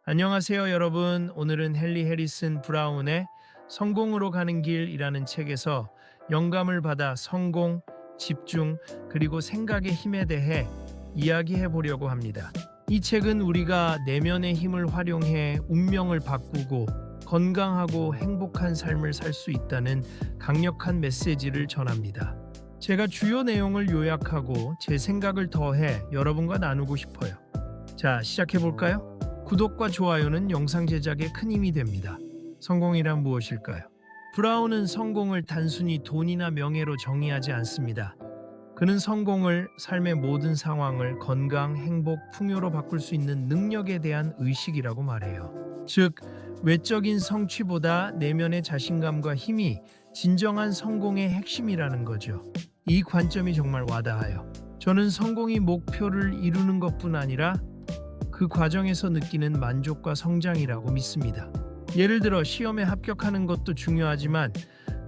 안녕하세요, 여러분. 오늘은 헨리 해리슨 브라운의 성공으로 가는 길이라는 책에서 영감을 받아 성공, 집중, 그리고 생각의 힘에 대해 이야기해 보려고 합니다. 이 책은 우리가 내면의 힘을 활용해 운명을 바꾸고 건강하고 행복한 삶을 살 수 있다는 강력한 메시지를 전합니다. 제가 주요 내용을 요약하고 제 생각을 더해 여러분과 나누고 싶어요. 자, 시작해 볼까요? 구독과 좋아요는 영상 제작에 큰 힘이 됩니다. 성공이란 무엇일까요? 브라운은 성공을 단순히 돈이나 명예로 정의하지 않습니다. 그는 성공을 삶의 모든 상황을 건강, 행복, 풍요로 바꿀 수 있는 능력에 대한 의식이라고 말해요. 즉, 외적인 성취보다 내면의 자신감과 힘이 진정한 성공의 핵심이라는 거죠. 이 관점이 정말 와닿아요. 저는 성공이 목표를 이루는 것뿐 아니라 그 과정에서 느끼는 만족과 성장이라고 믿습니다. 예를 들어 시험에 합격하는 것도 중요하지만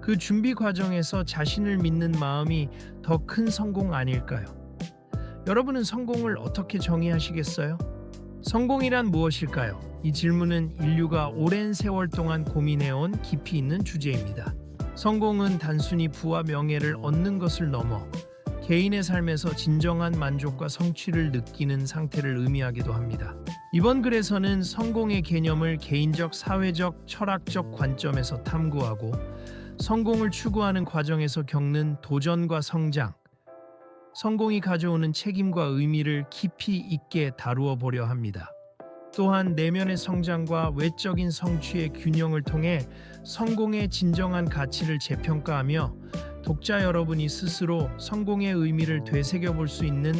그 준비 과정에서 자신을 믿는 마음이 더 큰 성공 아닐까요? 여러분은 성공을 어떻게 정의하시겠어요? 성공이란 무엇일까요? 이 질문은 인류가 오랜 세월 동안 고민해온 깊이 있는 주제입니다. 성공은 단순히 부와 명예를 얻는 것을 넘어 개인의 삶에서 진정한 만족과 성취를 느끼는 상태를 의미하기도 합니다. 이번 글에서는 성공의 개념을 개인적, 사회적, 철학적 관점에서 탐구하고 성공을 추구하는 과정에서 겪는 도전과 성장, 성공이 가져오는 책임과 의미를 깊이 있게 다루어 보려 합니다. 또한 내면의 성장과 외적인 성취의 균형을 통해 성공의 진정한 가치를 재평가하며 독자 여러분이 스스로 성공의 의미를 되새겨 볼 수 있는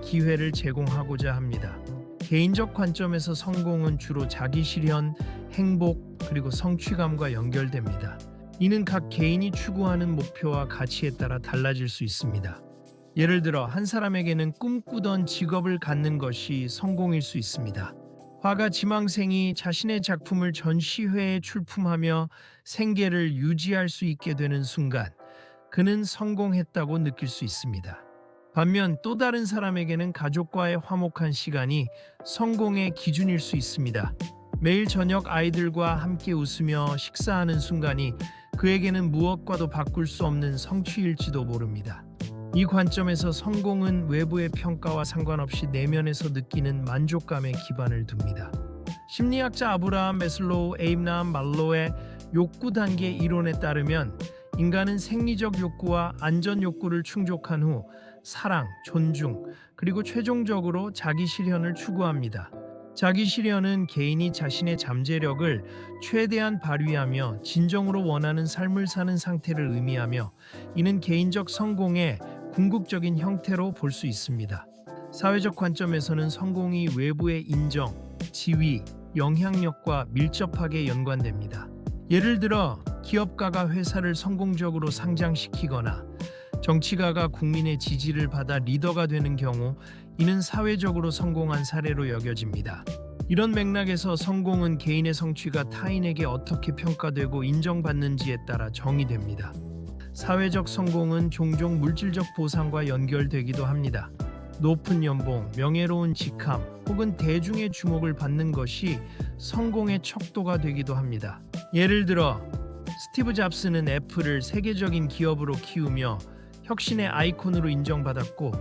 기회를 제공하고자 합니다. 개인적 관점에서 성공은 주로 자기 실현, 행복, 그리고 성취감과 연결됩니다. 이는 각 개인이 추구하는 목표와 가치에 따라 달라질 수 있습니다. 예를 들어 한 사람에게는 꿈꾸던 직업을 갖는 것이 성공일 수 있습니다. 화가 지망생이 자신의 작품을 전시회에 출품하며 생계를 유지할 수 있게 되는 순간 그는 성공했다고 느낄 수 있습니다. 반면 또 다른 사람에게는 가족과의 화목한 시간이 성공의 기준일 수 있습니다. 매일 저녁 아이들과 함께 웃으며 식사하는 순간이 그에게는 무엇과도 바꿀 수 없는 성취일지도 모릅니다. 이 관점에서 성공은 외부의 평가와 상관없이 내면에서 느끼는 만족감에 기반을 둡니다. 심리학자 아브라함 매슬로우, 에이브라함 말로의 욕구 단계 이론에 따르면 인간은 생리적 욕구와 안전 욕구를 충족한 후 사랑, 존중, 그리고 최종적으로 자기 실현을 추구합니다. 자기 실현은 개인이 자신의 잠재력을 최대한 발휘하며 진정으로 원하는 삶을 사는 상태를 의미하며 이는 개인적 성공의 궁극적인 형태로 볼 수 있습니다. 사회적 관점에서는 성공이 외부의 인정, 지위, 영향력과 밀접하게 연관됩니다. 예를 들어 기업가가 회사를 성공적으로 상장시키거나 정치가가 국민의 지지를 받아 리더가 되는 경우 이는 사회적으로 성공한 사례로 여겨집니다. 이런 맥락에서 성공은 개인의 성취가 타인에게 어떻게 평가되고 인정받는지에 따라 정의됩니다. 사회적 성공은 종종 물질적 보상과 연결되기도 합니다. 높은 연봉, 명예로운 직함 혹은 대중의 주목을 받는 것이 성공의 척도가 되기도 합니다. 예를 들어 스티브 잡스는 애플을 세계적인 기업으로 키우며 혁신의 아이콘으로 인정받았고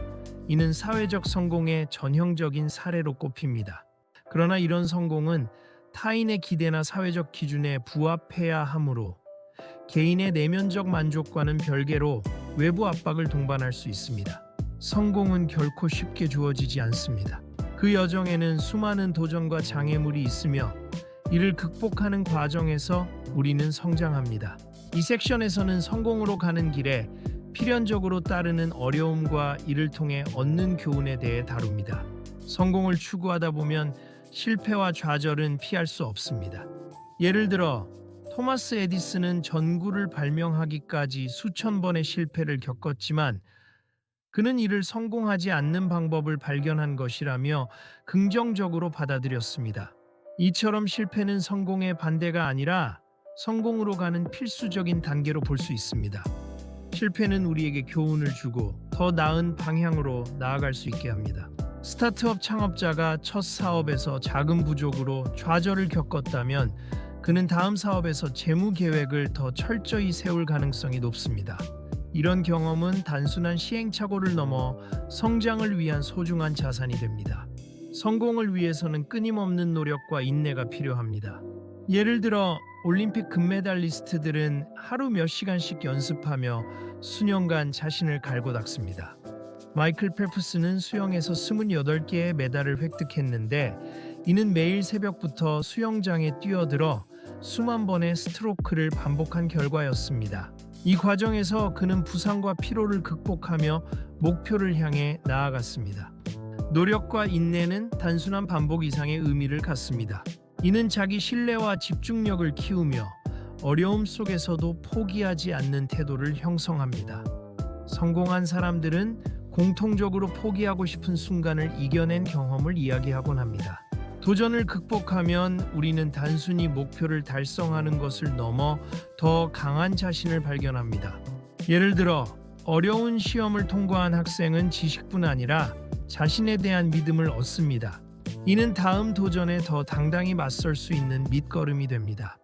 이는 사회적 성공의 전형적인 사례로 꼽힙니다. 그러나 이런 성공은 타인의 기대나 사회적 기준에 부합해야 하므로 개인의 내면적 만족과는 별개로 외부 압박을 동반할 수 있습니다. 성공은 결코 쉽게 주어지지 않습니다. 그 여정에는 수많은 도전과 장애물이 있으며 이를 극복하는 과정에서 우리는 성장합니다. 이 섹션에서는 성공으로 가는 길에 필연적으로 따르는 어려움과 이를 통해 얻는 교훈에 대해 다룹니다. 성공을 추구하다 보면 실패와 좌절은 피할 수 없습니다. 예를 들어 토마스 에디슨은 전구를 발명하기까지 수천 번의 실패를 겪었지만 그는 이를 성공하지 않는 방법을 발견한 것이라며 긍정적으로 받아들였습니다. 이처럼 실패는 성공의 반대가 아니라 성공으로 가는 필수적인 단계로 볼 수 있습니다. 실패는 우리에게 교훈을 주고 더 나은 방향으로 나아갈 수 있게 합니다. 스타트업 창업자가 첫 사업에서 자금 부족으로 좌절을 겪었다면 그는 다음 사업에서 재무 계획을 더 철저히 세울 가능성이 높습니다. 이런 경험은 단순한 시행착오를 넘어 성장을 위한 소중한 자산이 됩니다. 성공을 위해서는 끊임없는 노력과 인내가 필요합니다. 예를 들어 올림픽 금메달리스트들은 하루 몇 시간씩 연습하며 수년간 자신을 갈고 닦습니다. 마이클 펠프스는 수영에서 28개의 메달을 획득했는데 이는 매일 새벽부터 수영장에 뛰어들어 수만 번의 스트로크를 반복한 결과였습니다. 이 과정에서 그는 부상과 피로를 극복하며 목표를 향해 나아갔습니다. 노력과 인내는 단순한 반복 이상의 의미를 갖습니다. 이는 자기 신뢰와 집중력을 키우며 어려움 속에서도 포기하지 않는 태도를 형성합니다. 성공한 사람들은 공통적으로 포기하고 싶은 순간을 이겨낸 경험을 이야기하곤 합니다. 도전을 극복하면 우리는 단순히 목표를 달성하는 것을 넘어 더 강한 자신을 발견합니다. 예를 들어 어려운 시험을 통과한 학생은 지식뿐 아니라 자신에 대한 믿음을 얻습니다. 이는 다음 도전에 더 당당히 맞설 수 있는 밑거름이 됩니다.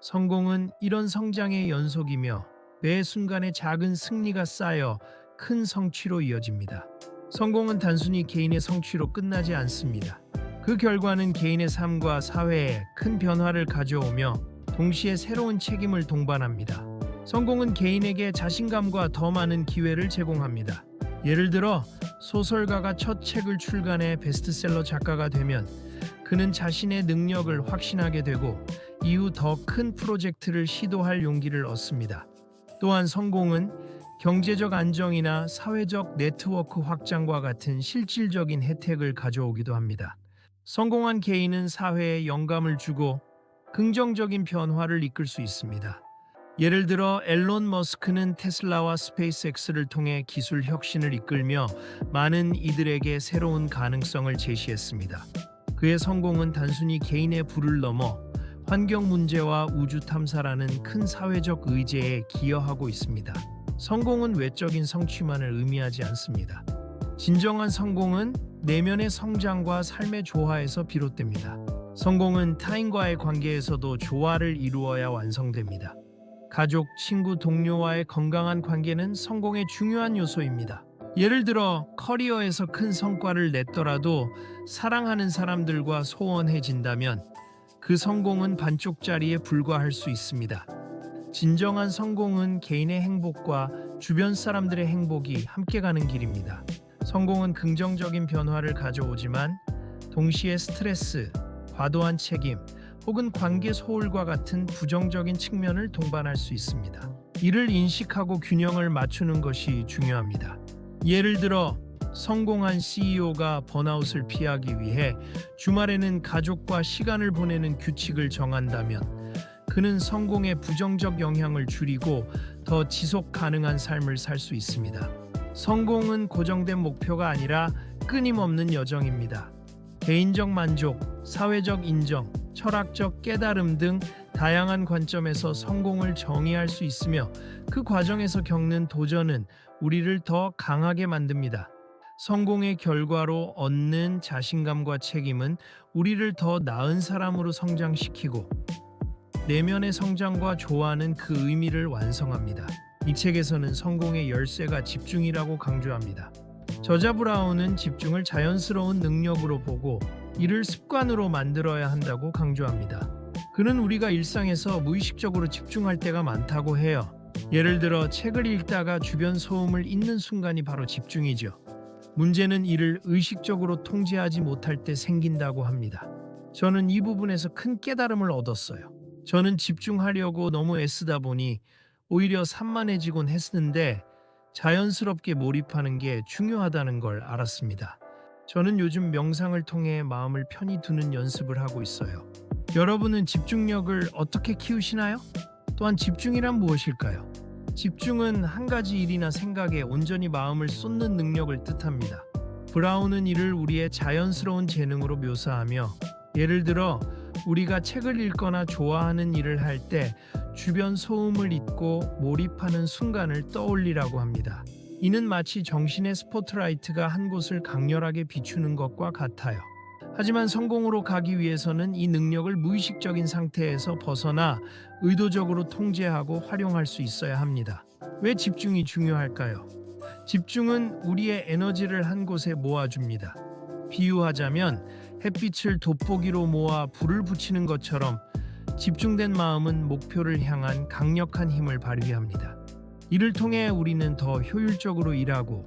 성공은 이런 성장의 연속이며 매 순간의 작은 승리가 쌓여 큰 성취로 이어집니다. 성공은 단순히 개인의 성취로 끝나지 않습니다. 그 결과는 개인의 삶과 사회에 큰 변화를 가져오며 동시에 새로운 책임을 동반합니다. 성공은 개인에게 자신감과 더 많은 기회를 제공합니다. 예를 들어 소설가가 첫 책을 출간해 베스트셀러 작가가 되면 그는 자신의 능력을 확신하게 되고 이후 더 큰 프로젝트를 시도할 용기를 얻습니다. 또한 성공은 경제적 안정이나 사회적 네트워크 확장과 같은 실질적인 혜택을 가져오기도 합니다. 성공한 개인은 사회에 영감을 주고 긍정적인 변화를 이끌 수 있습니다. 예를 들어 앨런 머스크는 테슬라와 스페이스X를 통해 기술 혁신을 이끌며 많은 이들에게 새로운 가능성을 제시했습니다. 그의 성공은 단순히 개인의 부를 넘어 환경 문제와 우주 탐사라는 큰 사회적 의제에 기여하고 있습니다. 성공은 외적인 성취만을 의미하지 않습니다. 진정한 성공은 내면의 성장과 삶의 조화에서 비롯됩니다. 성공은 타인과의 관계에서도 조화를 이루어야 완성됩니다. 가족, 친구, 동료와의 건강한 관계는 성공의 중요한 요소입니다. 예를 들어 커리어에서 큰 성과를 냈더라도 사랑하는 사람들과 소원해진다면 그 성공은 반쪽짜리에 불과할 수 있습니다. 진정한 성공은 개인의 행복과 주변 사람들의 행복이 함께 가는 길입니다. 성공은 긍정적인 변화를 가져오지만 동시에 스트레스, 과도한 책임, 혹은 관계 소홀과 같은 부정적인 측면을 동반할 수 있습니다. 이를 인식하고 균형을 맞추는 것이 중요합니다. 예를 들어 성공한 CEO가 번아웃을 피하기 위해 주말에는 가족과 시간을 보내는 규칙을 정한다면 그는 성공의 부정적 영향을 줄이고 더 지속 가능한 삶을 살 수 있습니다. 성공은 고정된 목표가 아니라 끊임없는 여정입니다. 개인적 만족, 사회적 인정, 철학적 깨달음 등 다양한 관점에서 성공을 정의할 수 있으며 그 과정에서 겪는 도전은 우리를 더 강하게 만듭니다. 성공의 결과로 얻는 자신감과 책임은 우리를 더 나은 사람으로 성장시키고 내면의 성장과 조화는 그 의미를 완성합니다. 이 책에서는 성공의 열쇠가 집중이라고 강조합니다. 저자 브라운은 집중을 자연스러운 능력으로 보고 이를 습관으로 만들어야 한다고 강조합니다. 그는 우리가 일상에서 무의식적으로 집중할 때가 많다고 해요. 예를 들어 책을 읽다가 주변 소음을 잇는 순간이 바로 집중이죠. 문제는 이를 의식적으로 통제하지 못할 때 생긴다고 합니다. 저는 이 부분에서 큰 깨달음을 얻었어요. 저는 집중하려고 너무 애쓰다 보니 오히려 산만해지곤 했는데 자연스럽게 몰입하는 게 중요하다는 걸 알았습니다. 저는 요즘 명상을 통해 마음을 편히 두는 연습을 하고 있어요. 여러분은 집중력을 어떻게 키우시나요? 또한 집중이란 무엇일까요? 집중은 한 가지 일이나 생각에 온전히 마음을 쏟는 능력을 뜻합니다. 브라운은 이를 우리의 자연스러운 재능으로 묘사하며 예를 들어 우리가 책을 읽거나 좋아하는 일을 할 때 주변 소음을 잊고 몰입하는 순간을 떠올리라고 합니다. 이는 마치 정신의 스포트라이트가 한 곳을 강렬하게 비추는 것과 같아요. 하지만 성공으로 가기 위해서는 이 능력을 무의식적인 상태에서 벗어나 의도적으로 통제하고 활용할 수 있어야 합니다. 왜 집중이 중요할까요? 집중은 우리의 에너지를 한 곳에 모아줍니다. 비유하자면 햇빛을 돋보기로 모아 불을 붙이는 것처럼 집중된 마음은 목표를 향한 강력한 힘을 발휘합니다. 이를 통해 우리는 더 효율적으로 일하고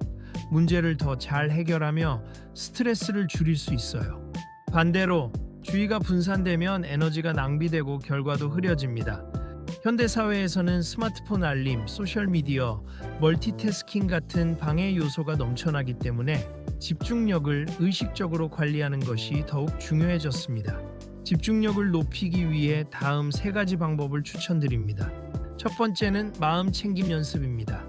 문제를 더 잘 해결하며 스트레스를 줄일 수 있어요. 반대로 주의가 분산되면 에너지가 낭비되고 결과도 흐려집니다. 현대 사회에서는 스마트폰 알림, 소셜미디어, 멀티태스킹 같은 방해 요소가 넘쳐나기 때문에 집중력을 의식적으로 관리하는 것이 더욱 중요해졌습니다. 집중력을 높이기 위해 다음 3가지 방법을 추천드립니다. 첫 번째는 마음 챙김 연습입니다.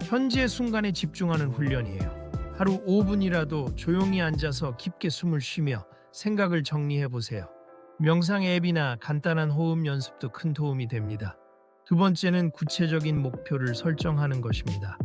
현재 순간에 집중하는 훈련이에요. 하루 5분이라도 조용히 앉아서 깊게 숨을 쉬며 생각을 정리해 보세요. 명상 앱이나 간단한 호흡 연습도 큰 도움이 됩니다. 두 번째는 구체적인 목표를 설정하는 것입니다.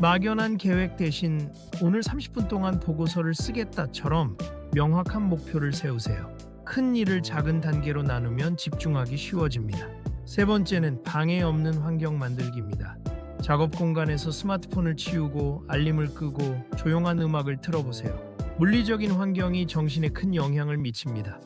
막연한 계획 대신 오늘 30분 동안 보고서를 쓰겠다처럼 명확한 목표를 세우세요. 큰 일을 작은 단계로 나누면 집중하기 쉬워집니다. 세 번째는 방해 없는 환경 만들기입니다. 작업 공간에서 스마트폰을 치우고 알림을 끄고 조용한 음악을 틀어보세요. 물리적인 환경이 정신에 큰 영향을 미칩니다.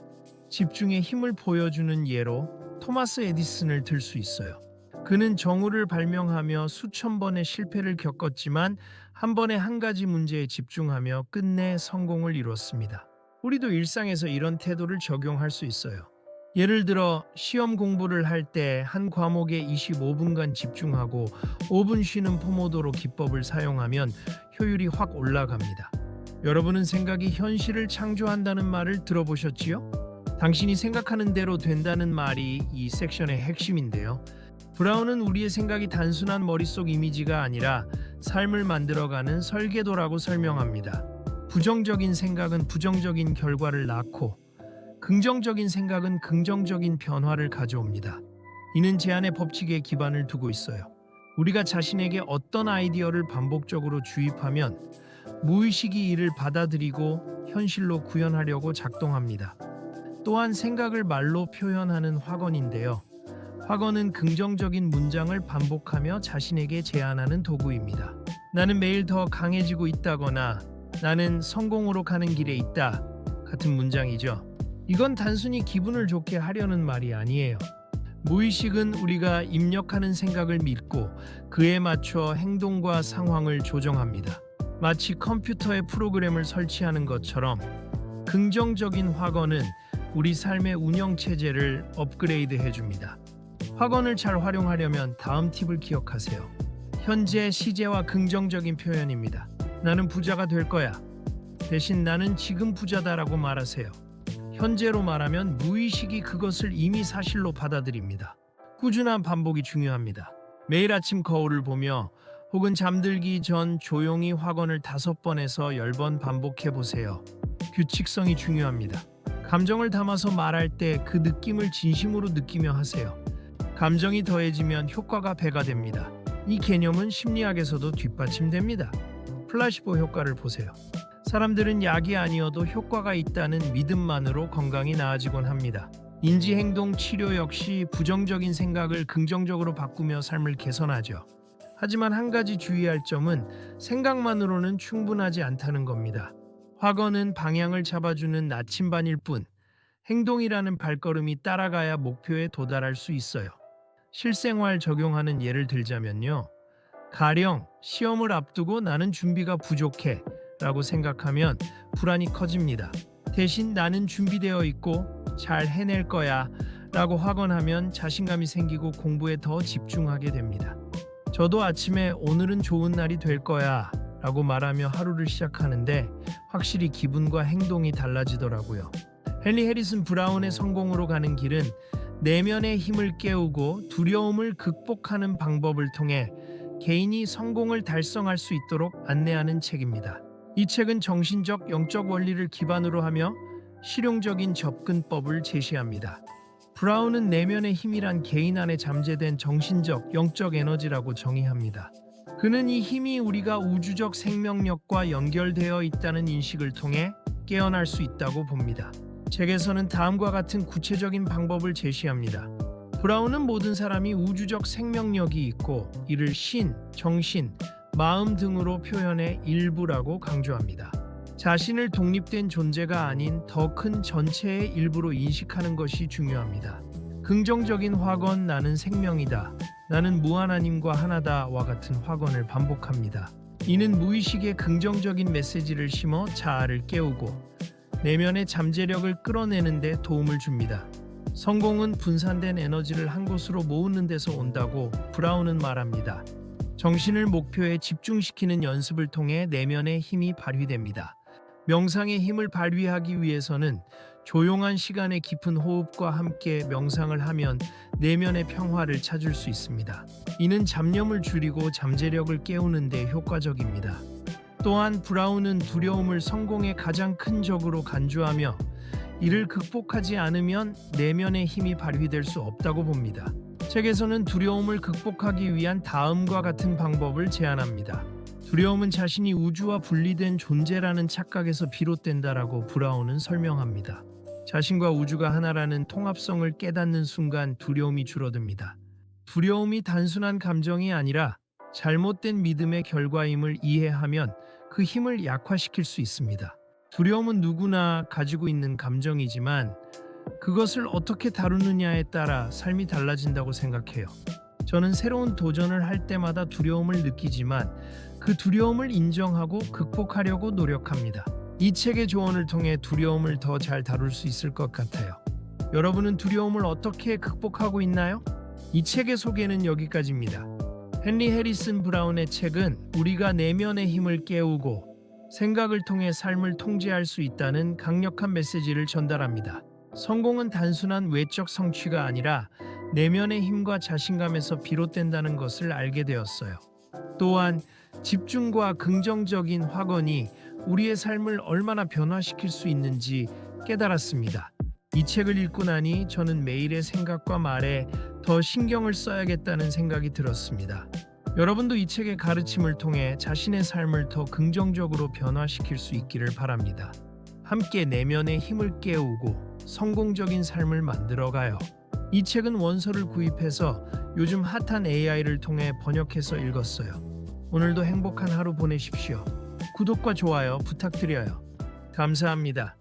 집중의 힘을 보여주는 예로 토마스 에디슨을 들 수 있어요. 그는 정우를 발명하며 수천 번의 실패를 겪었지만 한 번에 한 가지 문제에 집중하며 끝내 성공을 이뤘습니다. 우리도 일상에서 이런 태도를 적용할 수 있어요. 예를 들어 시험 공부를 할 때 한 과목에 25분간 집중하고 5분 쉬는 포모도로 기법을 사용하면 효율이 확 올라갑니다. 여러분은 생각이 현실을 창조한다는 말을 들어보셨지요? 당신이 생각하는 대로 된다는 말이 이 섹션의 핵심인데요. 브라운은 우리의 생각이 단순한 머릿속 이미지가 아니라 삶을 만들어가는 설계도라고 설명합니다. 부정적인 생각은 부정적인 결과를 낳고 긍정적인 생각은 긍정적인 변화를 가져옵니다. 이는 제한의 법칙에 기반을 두고 있어요. 우리가 자신에게 어떤 아이디어를 반복적으로 주입하면 무의식이 이를 받아들이고 현실로 구현하려고 작동합니다. 또한 생각을 말로 표현하는 확언인데요. 확언은 긍정적인 문장을 반복하며 자신에게 제안하는 도구입니다. 나는 매일 더 강해지고 있다거나 나는 성공으로 가는 길에 있다 같은 문장이죠. 이건 단순히 기분을 좋게 하려는 말이 아니에요. 무의식은 우리가 입력하는 생각을 믿고 그에 맞춰 행동과 상황을 조정합니다. 마치 컴퓨터에 프로그램을 설치하는 것처럼 긍정적인 확언은 우리 삶의 운영체제를 업그레이드 해줍니다. 확언을 잘 활용하려면 다음 팁을 기억하세요. 현재 시제와 긍정적인 표현입니다. 나는 부자가 될 거야. 대신 나는 지금 부자다라고 말하세요. 현재로 말하면 무의식이 그것을 이미 사실로 받아들입니다. 꾸준한 반복이 중요합니다. 매일 아침 거울을 보며 혹은 잠들기 전 조용히 확언을 5번에서 10번 반복해 보세요. 규칙성이 중요합니다. 감정을 담아서 말할 때 그 느낌을 진심으로 느끼며 하세요. 감정이 더해지면 효과가 배가 됩니다. 이 개념은 심리학에서도 뒷받침됩니다. 플라시보 효과를 보세요. 사람들은 약이 아니어도 효과가 있다는 믿음만으로 건강이 나아지곤 합니다. 인지행동 치료 역시 부정적인 생각을 긍정적으로 바꾸며 삶을 개선하죠. 하지만 한 가지 주의할 점은 생각만으로는 충분하지 않다는 겁니다. 확언은 방향을 잡아주는 나침반일 뿐, 행동이라는 발걸음이 따라가야 목표에 도달할 수 있어요. 실생활 적용하는 예를 들자면요. 가령 시험을 앞두고 나는 준비가 부족해 라고 생각하면 불안이 커집니다. 대신 나는 준비되어 있고 잘 해낼 거야 라고 확언하면 자신감이 생기고 공부에 더 집중하게 됩니다. 저도 아침에 오늘은 좋은 날이 될 거야 라고 말하며 하루를 시작하는데 확실히 기분과 행동이 달라지더라고요. 헨리 해리슨 브라운의 성공으로 가는 길은 내면의 힘을 깨우고 두려움을 극복하는 방법을 통해 개인이 성공을 달성할 수 있도록 안내하는 책입니다. 이 책은 정신적, 영적 원리를 기반으로 하며 실용적인 접근법을 제시합니다. 브라운은 내면의 힘이란 개인 안에 잠재된 정신적, 영적 에너지라고 정의합니다. 그는 이 힘이 우리가 우주적 생명력과 연결되어 있다는 인식을 통해 깨어날 수 있다고 봅니다. 책에서는 다음과 같은 구체적인 방법을 제시합니다. 브라운은 모든 사람이 우주적 생명력이 있고 이를 신, 정신, 마음 등으로 표현해 일부라고 강조합니다. 자신을 독립된 존재가 아닌 더 큰 전체의 일부로 인식하는 것이 중요합니다. 긍정적인 확언 나는 생명이다. 나는 무하나님과 하나다와 같은 확언을 반복합니다. 이는 무의식의 긍정적인 메시지를 심어 자아를 깨우고 내면의 잠재력을 끌어내는 데 도움을 줍니다. 성공은 분산된 에너지를 한 곳으로 모으는 데서 온다고 브라운은 말합니다. 정신을 목표에 집중시키는 연습을 통해 내면의 힘이 발휘됩니다. 명상의 힘을 발휘하기 위해서는 조용한 시간의 깊은 호흡과 함께 명상을 하면 내면의 평화를 찾을 수 있습니다. 이는 잡념을 줄이고 잠재력을 깨우는 데 효과적입니다. 또한 브라운은 두려움을 성공의 가장 큰 적으로 간주하며 이를 극복하지 않으면 내면의 힘이 발휘될 수 없다고 봅니다. 책에서는 두려움을 극복하기 위한 다음과 같은 방법을 제안합니다. 두려움은 자신이 우주와 분리된 존재라는 착각에서 비롯된다라고 브라운은 설명합니다. 자신과 우주가 하나라는 통합성을 깨닫는 순간 두려움이 줄어듭니다. 두려움이 단순한 감정이 아니라 잘못된 믿음의 결과임을 이해하면 그 힘을 약화시킬 수 있습니다. 두려움은 누구나 가지고 있는 감정이지만 그것을 어떻게 다루느냐에 따라 삶이 달라진다고 생각해요. 저는 새로운 도전을 할 때마다 두려움을 느끼지만 그 두려움을 인정하고 극복하려고 노력합니다. 이 책의 조언을 통해 두려움을 더 잘 다룰 수 있을 것 같아요. 여러분은 두려움을 어떻게 극복하고 있나요? 이 책의 소개는 여기까지입니다. 헨리 해리슨 브라운의 책은 우리가 내면의 힘을 깨우고 생각을 통해 삶을 통제할 수 있다는 강력한 메시지를 전달합니다. 성공은 단순한 외적 성취가 아니라 내면의 힘과 자신감에서 비롯된다는 것을 알게 되었어요. 또한 집중과 긍정적인 확언이 우리의 삶을 얼마나 변화시킬 수 있는지 깨달았습니다. 이 책을 읽고 나니 저는 매일의 생각과 말에 더 신경을 써야겠다는 생각이 들었습니다. 여러분도 이 책의 가르침을 통해 자신의 삶을 더 긍정적으로 변화시킬 수 있기를 바랍니다. 함께 내면의 힘을 깨우고 성공적인 삶을 만들어가요. 이 책은 원서를 구입해서 요즘 핫한 AI를 통해 번역해서 읽었어요. 오늘도 행복한 하루 보내십시오. 구독과 좋아요 부탁드려요. 감사합니다.